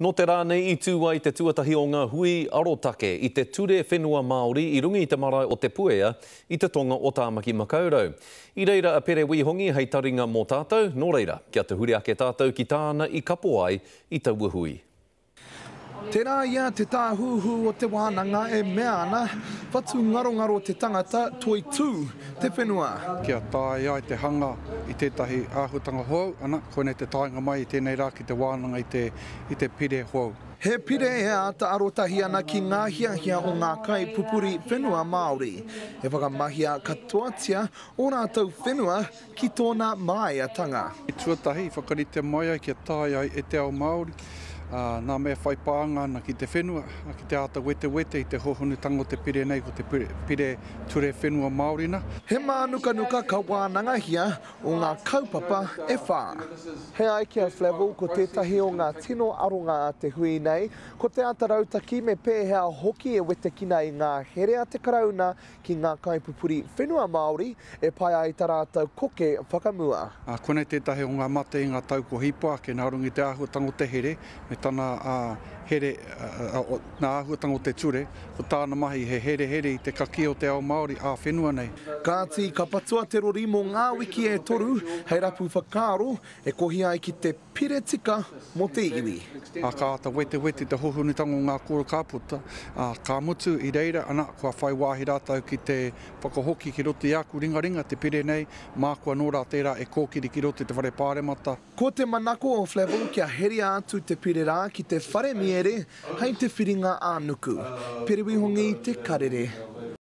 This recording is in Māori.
No te rānei I tū ai te tuatahi o ngā hui arotake I te ture whenua Māori I rungi I te marae o te puea I te tonga o Tāmaki Makaurau. I reira a pere wihongi hei taringa mō tātou, nō reira, kia te huri ake tātou ki tāna I kapo ai I taua hui. Tērā ia te tāhuhu o te wānanga e mea ana, whatu ngaro te tangata toi tū te whenua. Kia tāi ai te hanga I tētahi āhutanga hoau, ana koenei te tāinga mai I tēnei rā ki te wānanga I te pire hoau. He pire ea ta arotahi ana ki ngā hiahia o ngā kai pupuri whenua Māori. E whakamahia katoatia o rātou whenua ki tōna māiatanga. I tuatahi, whakarite mai ai kia tāi ai e te ao Māori. Nā mea whai pāanga ana ki te whenua, ki te ata wete I te hohonutanga o te pire nei ko te pire ture whenua Māorina. He mānuka ka wānangahia o ngā kaupapa e whā. He ai kia Flavel ko tētahi o ngā tino aronga a te hui nei, ko te atarautaki me pēhea hoki e wete kina I ngā here a te karauna ki ngā kaipupuri whenua Māori e pai ai tā rātou koke whakamua. Konei tētahi o ngā mate I ngā tauko hipa, ke nā rungi te āhuatanga o te here, me tāna here, nā āhuatanga o te ture, ko tāna mahi he here I te kaki o te ao Māori a whenua nei. Kāti ka patua te rori mō ngā wiki e toru, hei rapu whakaro, e kohi ai ki te pire tika mo te iwi. Ka ata wete te hohonutanga o ngā kora kāputa, ka mutu I reira, ana kua whai wāhi rātau ki te whakahoki ki roto I aku ringaringa, te pire nei, mākua nō rā tērā e kōkiri ki roto te whare pāremata. Ko te manako o Flavel kia heri atu te pire rā ki te whare miere, hei te whiringa ānuku. Pere wihongi te karere.